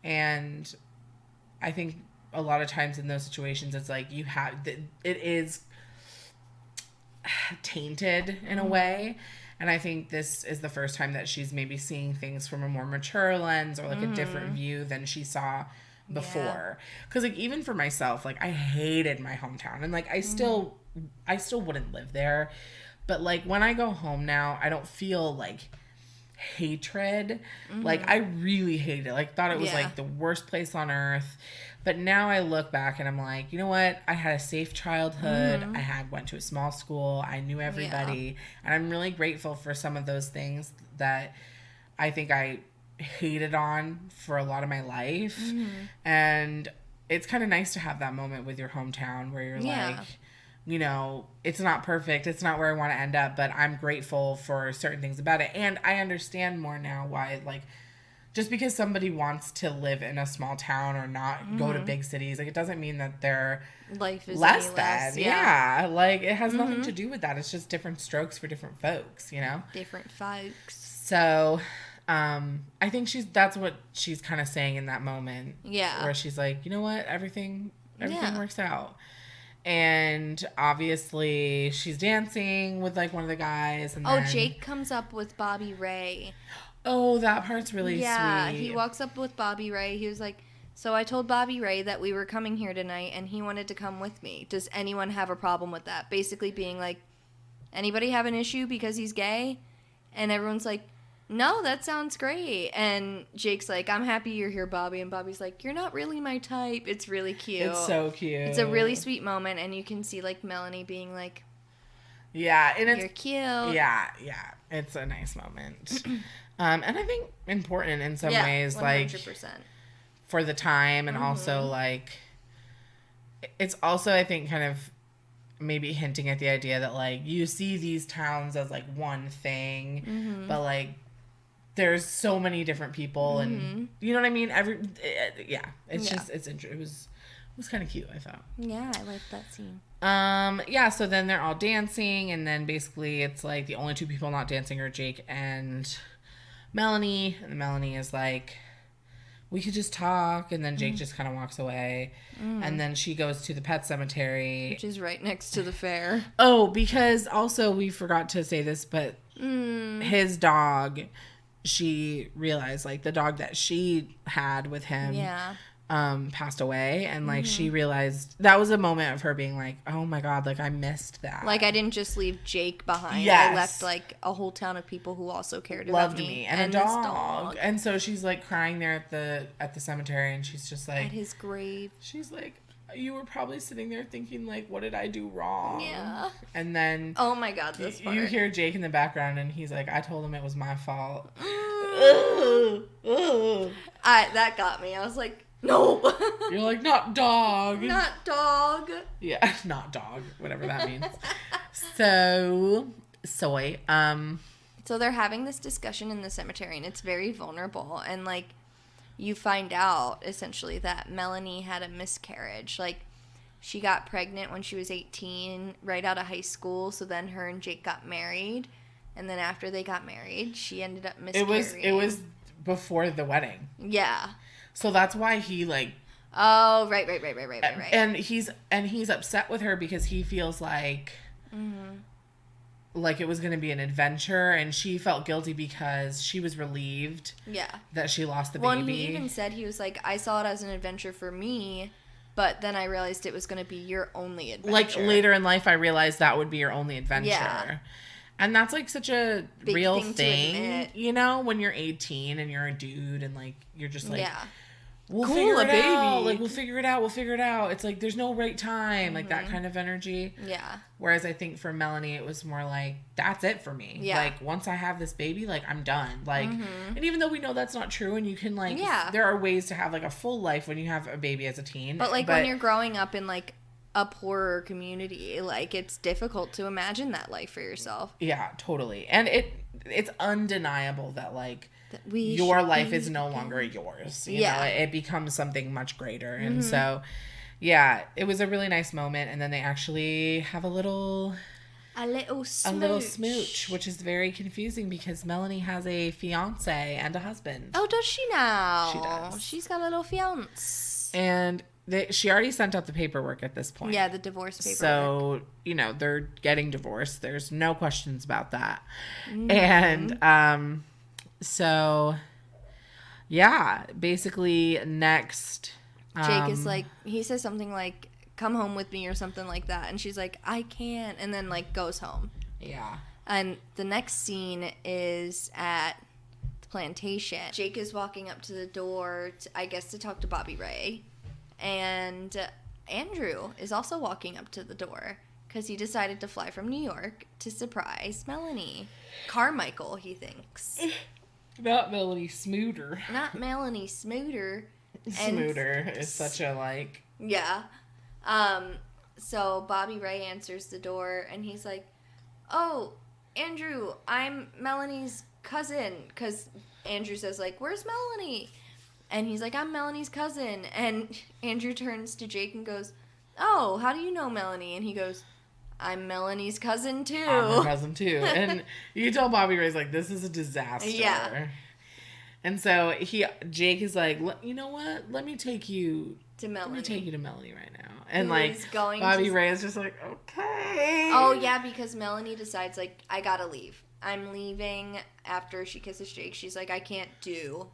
And I think a lot of times in those situations, it's like it is tainted in a way. And I think this is the first time that she's maybe seeing things from a more mature lens or like a different view than she saw before. Because like even for myself, like I hated my hometown and like I still wouldn't live there. But like when I go home now, I don't feel like hatred. Like I really hated it. Like thought it was like the worst place on earth. But now I look back and I'm like, you know what? I had a safe childhood. I went to a small school. I knew everybody. And I'm really grateful for some of those things that I think I hated on for a lot of my life. And it's kind of nice to have that moment with your hometown where you're like, you know, it's not perfect. It's not where I want to end up, but I'm grateful for certain things about it. And I understand more now why, like, just because somebody wants to live in a small town or not go to big cities, like, it doesn't mean that their life is less than. less. Yeah. Like, it has nothing to do with that. It's just different strokes for different folks, you know? Different folks. So, I think that's what she's kind of saying in that moment. Yeah. Where she's like, you know what? Everything works out. And obviously she's dancing with like one of the guys. And then, Jake comes up with Bobby Ray. Oh, that part's really sweet. Yeah, he walks up with Bobby Ray. He was like, so I told Bobby Ray that we were coming here tonight and he wanted to come with me. Does anyone have a problem with that? Basically being like, anybody have an issue because he's gay? And everyone's like, no, that sounds great. And Jake's like, I'm happy you're here, Bobby. And Bobby's like, you're not really my type. It's really cute. It's so cute. It's a really sweet moment. And you can see, like, Melanie being like, yeah, and you're cute. Yeah. It's a nice moment. And I think important in some ways, 100%. Like, for the time. And also, like, it's also, I think, kind of maybe hinting at the idea that, like, you see these towns as, like, one thing. But, like, there's so many different people and you know what I mean? Just it was kind of cute, I thought. Yeah, I liked that scene. So then they're all dancing and then basically it's like the only two people not dancing are Jake and Melanie, and Melanie is like, we could just talk, and then Jake just kind of walks away. And then she goes to the pet cemetery, which is right next to the fair. Because also we forgot to say this, but his dog, she realized, like, the dog that she had with him passed away, and like she realized that was a moment of her being like, oh my god, like I missed that, like I didn't just leave Jake behind. I left like a whole town of people who also cared about me and a dog. And so she's like crying there at the cemetery, and she's just like, at his grave, she's like, you were probably sitting there thinking, like, what did I do wrong? Yeah. And then, oh my god, this part. You hear Jake in the background, and he's like, I told him it was my fault. That got me. I was like, no. You're like, not dog. Not dog. Yeah, not dog. Whatever that means. So, soy. So they're having this discussion in the cemetery, and it's very vulnerable, and like, you find out, essentially, that Melanie had a miscarriage. Like, she got pregnant when she was 18, right out of high school, so then her and Jake got married. And then after they got married, she ended up miscarrying. It was before the wedding. Yeah. So that's why he, like... Oh, right. And he's upset with her because he feels like... like it was going to be an adventure, and she felt guilty because she was relieved that she lost the baby. Well, he even said, he was like, I saw it as an adventure for me, but then I realized it was going to be your only adventure. Like, later in life, I realized that would be your only adventure. Yeah. And that's, like, such a big real thing, you know, when you're 18 and you're a dude and, like, you're just, like, we'll figure it out. Like, we'll figure it out. We'll figure it out. It's like, there's no right time. Like, that kind of energy. Yeah. Whereas I think for Melanie, it was more like, that's it for me. Yeah. Like, once I have this baby, like, I'm done. Like, and even though we know that's not true, and you can, like, there are ways to have, like, a full life when you have a baby as a teen. But, like, when you're growing up in, like, a poorer community, like, it's difficult to imagine that life for yourself. Yeah, totally. And it's undeniable that, like, your life is no longer yours. You know, it becomes something much greater. And so, yeah, it was a really nice moment. And then they actually have a little smooch, which is very confusing because Melanie has a fiance and a husband. Oh, does she now? She does. She's got a little fiance. And she already sent out the paperwork at this point. Yeah, the divorce paperwork. So, you know, they're getting divorced. There's no questions about that. And, so, yeah, basically next. Jake is like, he says something like, come home with me or something like that. And she's like, I can't. And then, like, goes home. Yeah. And the next scene is at the plantation. Jake is walking up to the door, I guess, to talk to Bobby Ray. And Andrew is also walking up to the door because he decided to fly from New York to surprise Melanie. Carmichael, he thinks. Not Melanie Smooter. Not Melanie Smooter. Smooter is such a, like... Yeah. So Bobby Ray answers the door, and he's like, oh, Andrew, I'm Melanie's cousin. Because Andrew says, like, where's Melanie? And he's like, I'm Melanie's cousin. And Andrew turns to Jake and goes, oh, how do you know Melanie? And he goes, I'm Melanie's cousin, too. I'm her cousin, too. And you can tell Bobby Ray's like, this is a disaster. Yeah. And so Jake is like, you know what? Let me take you to Melanie. Let me take you to Melanie right now. And, Bobby Ray is just like, okay. Oh, yeah, because Melanie decides, like, I gotta leave. I'm leaving after she kisses Jake. She's like, I can't do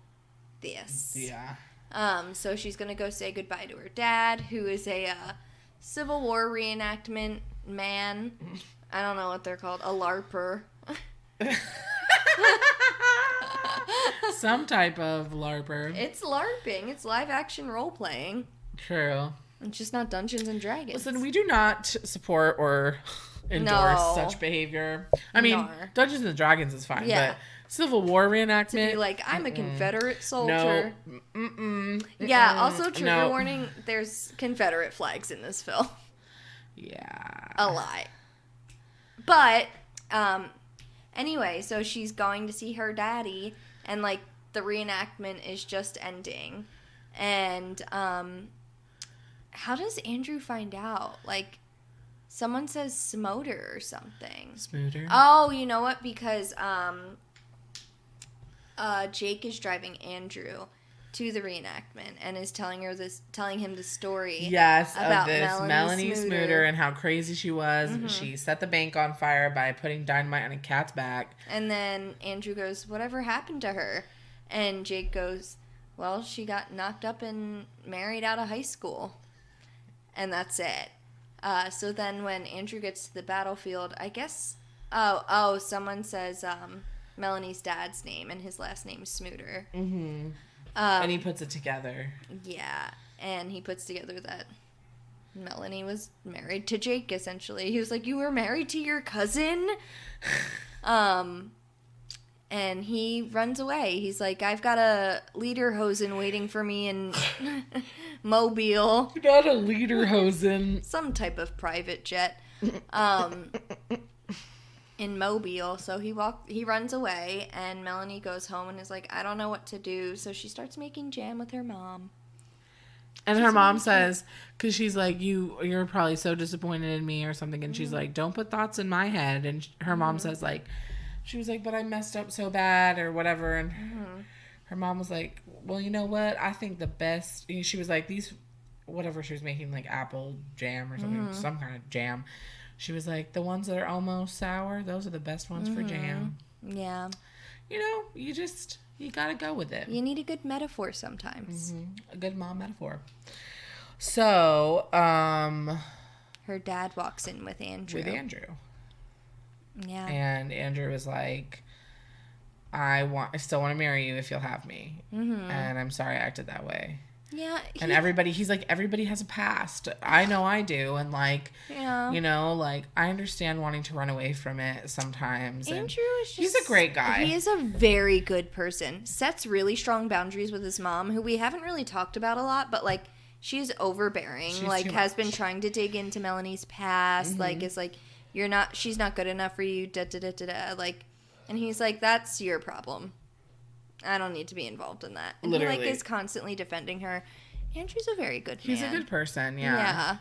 this. Yeah. So she's gonna go say goodbye to her dad, who is a Civil War reenactment man. I don't know what they're called. A LARPer. Some type of LARPer. It's LARPing. It's live action role playing. True. It's just not Dungeons and Dragons. Listen, we do not support or endorse such behavior. I mean, Dungeons and Dragons is fine, but Civil War reenactment. To be like, I'm a Confederate soldier. No. Yeah, also trigger warning, there's Confederate flags in this film. Yeah. A lot. But, anyway, so she's going to see her daddy, and, like, the reenactment is just ending. And, how does Andrew find out? Like, someone says Smoter or something. Smooter? Oh, you know what? Because, Jake is driving Andrew to the reenactment and is telling him the story. Yes, about of this Melanie Smooter and how crazy she was. Mm-hmm. She set the bank on fire by putting dynamite on a cat's back. And then Andrew goes, whatever happened to her? And Jake goes, well, she got knocked up and married out of high school. And that's it. So then when Andrew gets to the battlefield, I guess, someone says Melanie's dad's name, and his last name is Smooter. Mm-hmm. And he puts it together. Yeah, and he puts together that Melanie was married to Jake, essentially. He was like, you were married to your cousin? And he runs away. He's like, I've got a lederhosen waiting for me in Mobile. Not a lederhosen. Some type of private jet. In Mobile. So he runs away, and Melanie goes home and is like, I don't know what to do. So she starts making jam with her mom. And her mom says, because she's like, you're probably so disappointed in me or something. And she's like, don't put thoughts in my head. And her mom says, like, she was like, but I messed up so bad or whatever. And her mom was like, well, you know what? I think the best, she was like, whatever she was making, like apple jam or something, some kind of jam. She was like, the ones that are almost sour, those are the best ones for jam. Yeah. You know, you gotta go with it. You need a good metaphor sometimes. A good mom metaphor. So, her dad walks in with Andrew. Yeah. And Andrew was like, I still want to marry you if you'll have me. And I'm sorry I acted that way. Yeah. And he's like, everybody has a past. I know I do. And like, you know, like, I understand wanting to run away from it sometimes. Andrew is just... He's a great guy. He is a very good person. Sets really strong boundaries with his mom, who we haven't really talked about a lot, but like, she's overbearing. She's like, has been trying to dig into Melanie's past. Like, it's like, she's not good enough for you, da-da-da-da-da. Like, and he's like, that's your problem. I don't need to be involved in that. And Literally. he, like, is constantly defending her. Andrew's a very good man. He's a good person, yeah.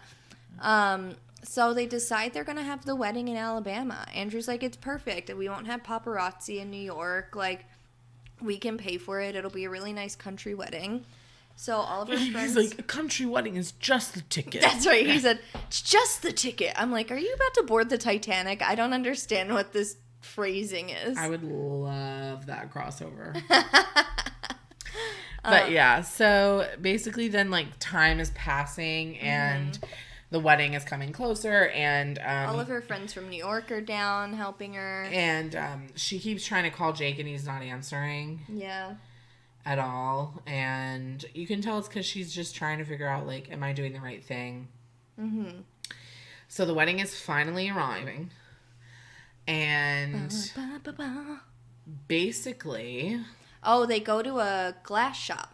So they decide they're going to have the wedding in Alabama. Andrew's like, it's perfect. We won't have paparazzi in New York. Like, we can pay for it. It'll be a really nice country wedding. So all of her friends... He's like, a country wedding is just the ticket. That's right. He said, it's just the ticket. I'm like, are you about to board the Titanic? I don't understand what this phrasing is. I would love that crossover. But yeah, so basically then like time is passing and the wedding is coming closer and all of her friends from New York are down helping her. And she keeps trying to call Jake and he's not answering. Yeah. At all. And you can tell it's because she's just trying to figure out like, am I doing the right thing? So the wedding is finally arriving. And basically, they go to a glass shop.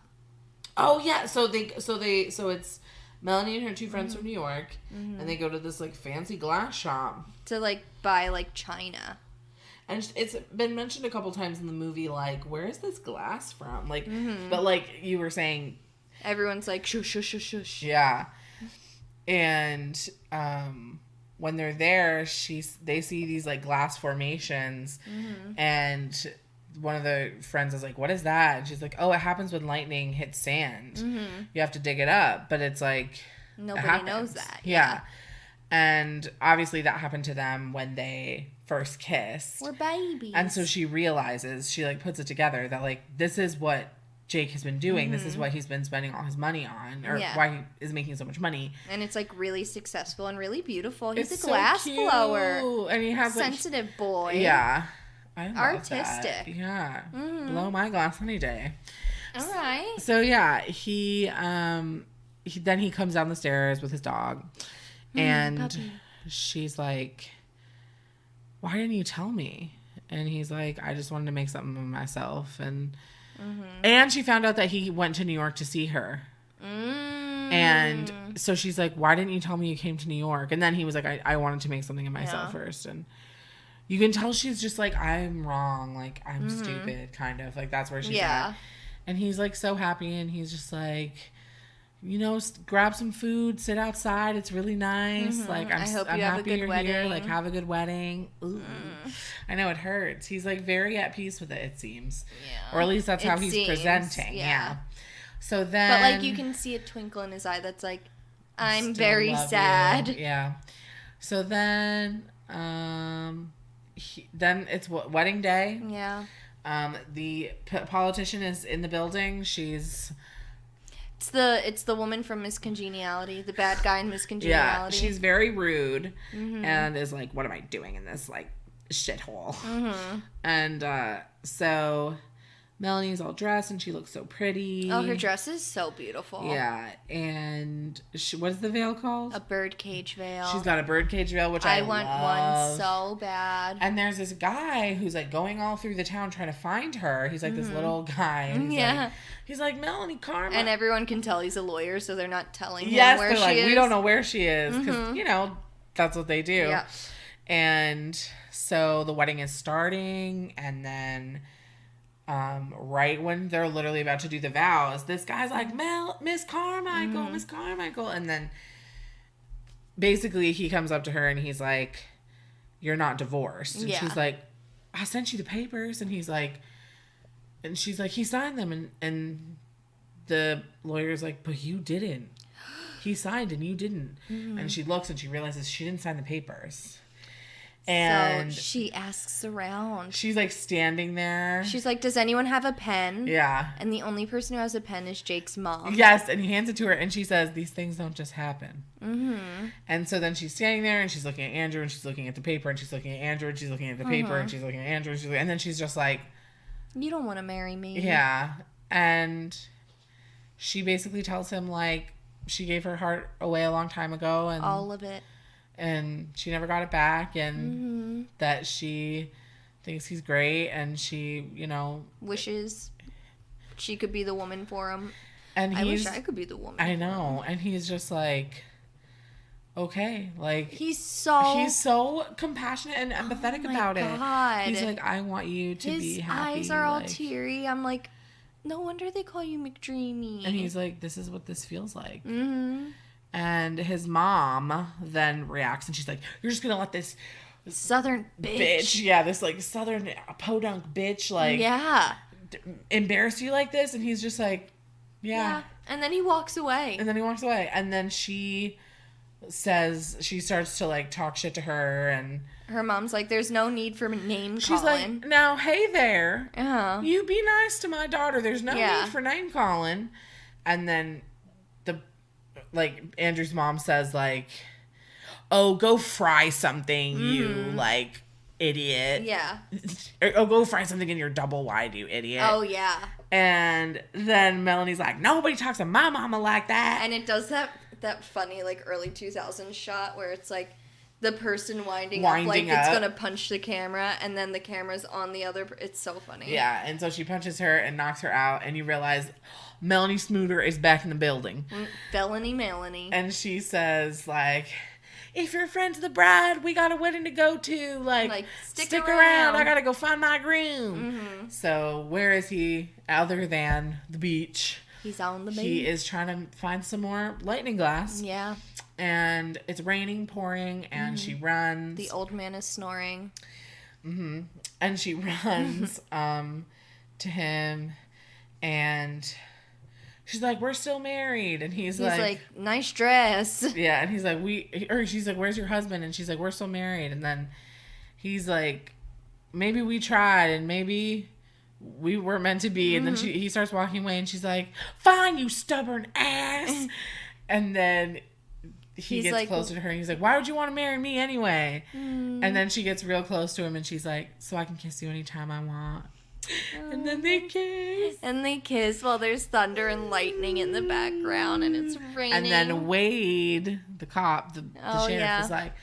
Oh yeah, so it's Melanie and her two friends from New York, and they go to this like fancy glass shop to like buy like china. And it's been mentioned a couple times in the movie, like, where is this glass from? Like, but like you were saying, everyone's like shush shush shush shush. Yeah, and when they're there, they see these like glass formations, and one of the friends is like, "What is that?" And she's like, "Oh, it happens when lightning hits sand. You have to dig it up." But it's like nobody knows that. Yeah, and obviously that happened to them when they first kissed. We're babies. And so she realizes, she like puts it together that like this is what Jake has been doing. This is what he's been spending all his money on, or why he is making so much money. And it's like really successful and really beautiful. He's a glass blower, and he has sensitive like, boy. Yeah, I love artistic. That. Yeah, blow my glass any day. All right. So yeah, he then he comes down the stairs with his dog, and puppy. She's like, "Why didn't you tell me?" And he's like, "I just wanted to make something of myself." And she found out that he went to New York to see her. And so she's like, "Why didn't you tell me you came to New York?" And then he was like, I wanted to make something of myself first. And you can tell she's just like, I'm wrong. Like, I'm stupid, kind of. Like, that's where she's at. And he's like so happy. And he's just like, you know, grab some food, sit outside. It's really nice. Like, I'm happy you're here. Like, have a good wedding. Ooh. I know it hurts. He's like very at peace with it, it seems. Yeah. Or at least that's how he's presenting. Yeah. So then. But like you can see a twinkle in his eye that's like, I'm very sad. You. Yeah. So then, then it's wedding day. Yeah. The politician is in the building. It's the woman from Miss Congeniality, the bad guy in Miss Congeniality. Yeah, she's very rude and is like, "What am I doing in this like shithole?" And so Melanie's all dressed and she looks so pretty. Oh, her dress is so beautiful. Yeah, and what is the veil called? A birdcage veil. She's got a birdcage veil, which I want one so bad. And there's this guy who's like going all through the town trying to find her. He's like this little guy. And he's like, Melanie Karma. And everyone can tell he's a lawyer, so they're not telling him where they're she like, is. We don't know where she is because you know that's what they do. Yeah. And so the wedding is starting, and then. Right when they're literally about to do the vows, this guy's like, Miss Carmichael, Miss Carmichael. And then basically he comes up to her and he's like, "You're not divorced." And she's like, "I sent you the papers." And he's like, and she's like, "He signed them." And the lawyer's like, "But you didn't. He signed and you didn't." And she looks and she realizes she didn't sign the papers. And so she asks around. She's like standing there. She's like, "Does anyone have a pen?" Yeah. And the only person who has a pen is Jake's mom. Yes, and he hands it to her and she says, "These things don't just happen." And so then she's standing there and she's looking at Andrew and she's looking at the paper and she's looking at Andrew and she's looking at the paper and she's looking at Andrew and then she's just like, "You don't want to marry me." Yeah. And she basically tells him, like, she gave her heart away a long time ago. And all of it. And she never got it back. And that she thinks he's great. And she, you know... wishes she could be the woman for him. And I wish I could be the woman. I know. And he's just like... okay, like he's so compassionate and empathetic about it. He's like, I want you to be happy. His eyes are all teary. I'm like, no wonder they call you McDreamy. And he's like, this is what this feels like. And his mom then reacts, and she's like, you're just gonna let this Southern bitch, this like Southern podunk bitch, like, embarrass you like this? And he's just like, yeah. And then he walks away. And then she says, she starts to like talk shit to her, and her mom's like, there's no need for name calling. She's like, now, hey there, you be nice to my daughter, there's no need for name calling. And then Andrew's mom says, like, oh, go fry something, you like idiot. Or go fry something in your double wide, you idiot. Oh yeah. And then Melanie's like, nobody talks to my mama like that. And it does that funny, like, early 2000s shot where it's, like, the person winding up like it's going to punch the camera, and then the camera's on the other... It's so funny. Yeah, and so she punches her and knocks her out, and you realize Melanie Smooter is back in the building. Felony Melanie. And she says, like, if you're friends of the bride, we got a wedding to go to. Like stick around. I got to go find my groom. So where is he other than the beach? He's on the beach. He is trying to find some more lightning glass. Yeah. And it's raining, pouring, and she runs. The old man is snoring. And she runs to him, and she's like, we're still married. And he's like, nice dress. Yeah, and he's like, she's like, where's your husband? And she's like, we're still married. And then he's like, maybe we tried, and maybe we were meant to be. And then he starts walking away, and she's like, fine, you stubborn ass. And then he gets closer to her, and he's like, why would you want to marry me anyway? And then she gets real close to him, and she's like, so I can kiss you anytime I want. And then they kiss. And they kiss while there's thunder and lightning in the background, and it's raining. And then Wade, the cop, the sheriff, is like,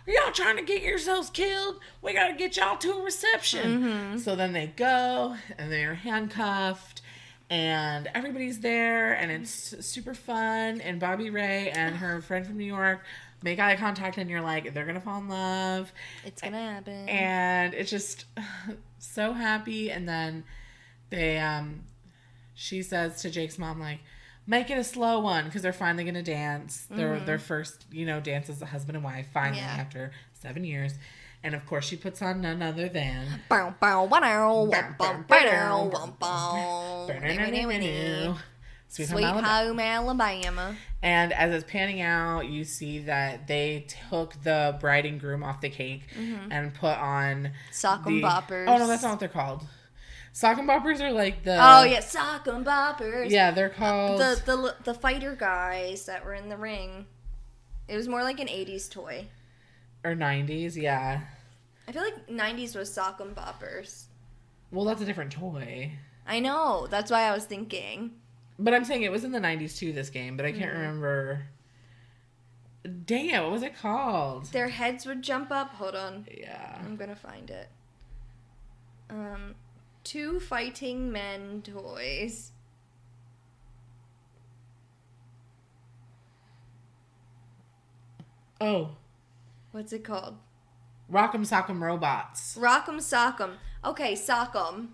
are y'all trying to get yourselves killed? We got to get y'all to a reception. So then they go, and they're handcuffed, and everybody's there, and it's super fun. And Bobby Ray and her friend from New York make eye contact, and you're like, they're going to fall in love. It's going to happen. And it's just so happy. And then she says to Jake's mom, like, make it a slow one, because they're finally going to dance. Their first, dance as a husband and wife, finally, after 7 years. And, of course, she puts on none other than... Sweet Home Alabama. And as it's panning out, you see that they took the bride and groom off the cake and put on... Sock 'em boppers. Oh, no, that's not what they're called. Sock 'em boppers are like the... Oh, yeah, sock 'em boppers. Yeah, they're called... The fighter guys that were in the ring. It was more like an 80s toy. Or 90s, yeah. I feel like 90s was sock 'em boppers. Well, that's a different toy. I know. That's why I was thinking. But I'm saying it was in the 90s too, this game, but I can't remember. Dang it, what was it called? Their heads would jump up. Hold on. Yeah. I'm going to find it. Two fighting men toys. Oh. What's it called? Rock'em Sock'em Robots. Rock'em Sock'em. Okay, Sock'em.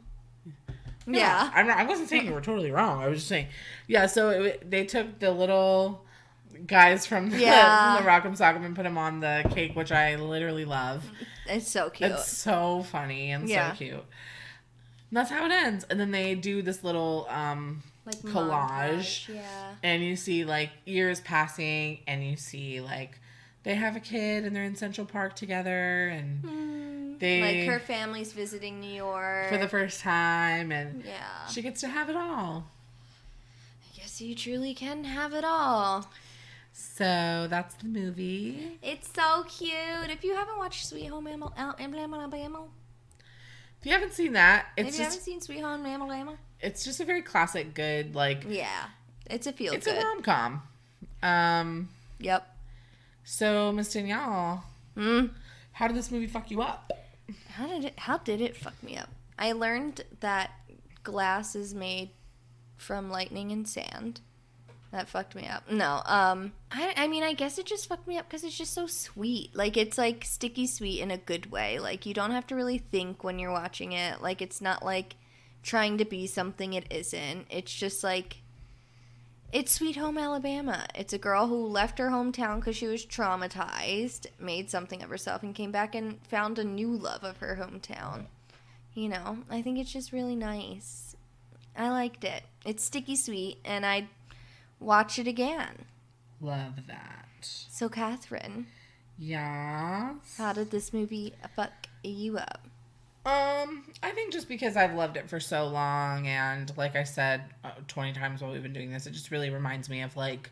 Yeah. I wasn't saying you were totally wrong. I was just saying, yeah, so they took the little guys from the Rock'em Sock'em and put them on the cake, which I literally love. It's so cute. It's so funny and so cute. And that's how it ends. And then they do this little collage. Montage, yeah. And you see, like, years passing, and you see, like, they have a kid, and they're in Central Park together, and like, her family's visiting New York for the first time, and she gets to have it all. I guess you truly can have it all. So that's the movie. It's so cute. If you haven't watched Sweet Home Alabama, if you haven't seen that, haven't seen Sweet Home Alabama, it's just a very classic, good, like, It's a feel It's good. a rom-com. Yep. So, Miss Danielle, how did this movie fuck you up? How did it fuck me up? I learned that glass is made from lightning and sand. That fucked me up. No, I mean, I guess it just fucked me up because it's just so sweet. Like, it's, like, sticky sweet in a good way. Like, you don't have to really think when you're watching it. Like, it's not, like, trying to be something it isn't. It's just, like, it's Sweet Home Alabama. It's a girl who left her hometown because she was traumatized, made something of herself, and came back and found a new love of her hometown. You know, I think it's just really nice. I liked it. It's sticky sweet, and I'd watch it again. Love that. So, Catherine. Yes? How did this movie fuck you up? I think just because I've loved it for so long, and like I said 20 times while we've been doing this, it just really reminds me of, like,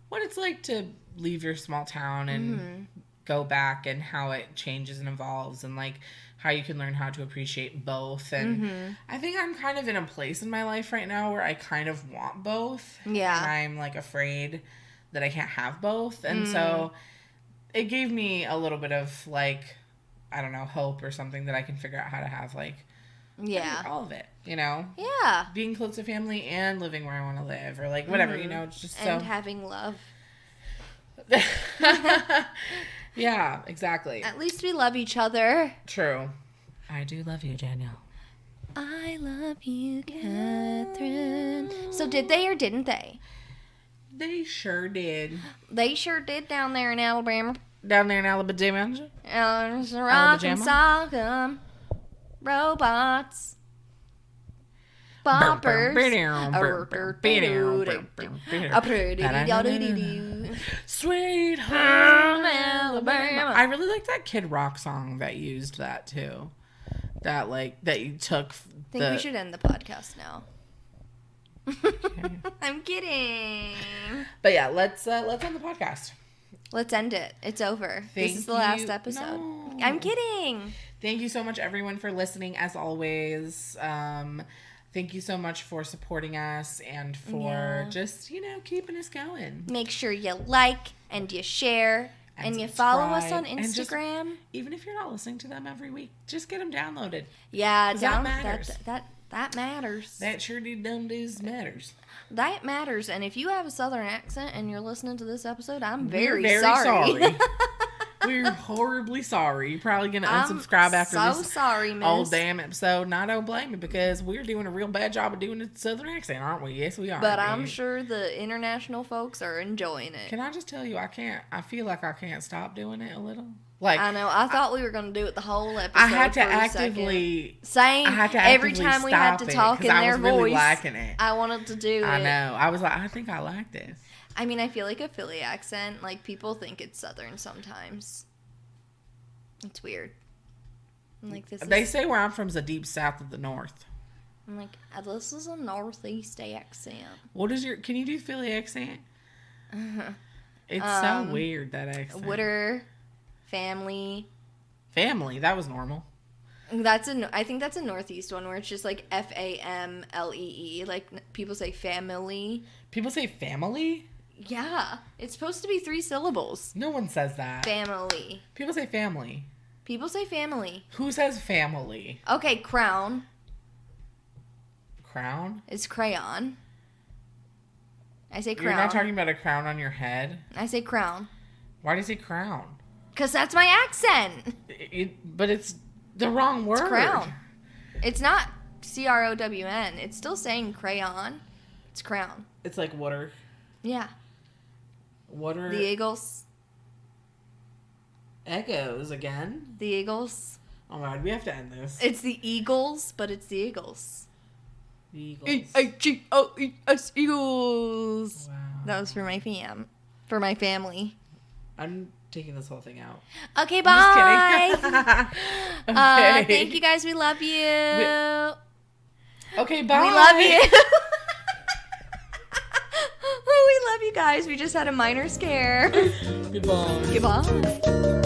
what it's like to leave your small town and go back, and how it changes and evolves, and, like, how you can learn how to appreciate both. And I think I'm kind of in a place in my life right now where I kind of want both. Yeah. And I'm, like, afraid that I can't have both. And so it gave me a little bit of, like, I don't know, hope or something that I can figure out how to have, like, all of it, you know? Yeah. Being close to family and living where I want to live, or, like, whatever, you know? It's just and having love. Yeah, exactly. At least we love each other. True. I do love you, Danielle. I love you, Catherine. So did they or didn't they? They sure did. They sure did down there in Alabama. Down there in Alabama? Rock and sock'em. Robots. Boppers. Sweet Home Alabama. I really like that Kid Rock song that used that too. That, like, that you took. I think we should end the podcast now. Okay. I'm kidding. But yeah, let's end the podcast. Let's end it. It's over. This is the last episode. No. I'm kidding. Thank you so much, everyone, for listening, as always. Thank you so much for supporting us and for just, you know, keeping us going. Make sure you like and you share and you follow us on Instagram. Just, even if you're not listening to them every week, just get them downloaded. Yeah, that matters. That matters. That sure does matters. That matters. And if you have a southern accent and you're listening to this episode, I'm very sorry. We're horribly sorry. You're probably going to unsubscribe after this old damn episode. And I don't blame you, because we're doing a real bad job of doing a southern accent, aren't we? Yes, we are. But I'm sure the international folks are enjoying it. Can I just tell you, I feel like I can't stop doing it a little. Like, I know. I thought we were going to do it the whole episode. I had to actively. Same. Every time we had to talk in their voice. Really liking it. I wanted to do it. I know. I was like, I think I like this. I mean, I feel like a Philly accent, like, people think it's southern sometimes. It's weird. I'm like, they say where I'm from is the deep south of the north. I'm like, this is a northeast accent. Can you do Philly accent? It's so weird, that accent. Wooder, family. Family, that was normal. I think that's a northeast one where it's just like Famlee. Like, people say family. People say family? Yeah. It's supposed to be 3 syllables. No one says that. Family. People say family. People say family. Who says family? Okay, crown. Crown? It's crayon. I say crown. You're not talking about a crown on your head? I say crown. Why do you say crown? Because that's my accent. But it's the wrong word. It's crown. It's not CROWN. It's still saying crayon. It's crown. It's like water. Yeah. Water. The Eagles. Echoes again? The Eagles. Oh my God, we have to end this. It's the Eagles, but it's the Eagles. The Eagles. Eagles. Eagles. Wow. That was for my family. I'm taking this whole thing out. Okay, bye. Just kidding. Okay. Thank you guys. We love you. Okay, bye. We love you. We love you guys. We just had a minor scare. Goodbye. Goodbye.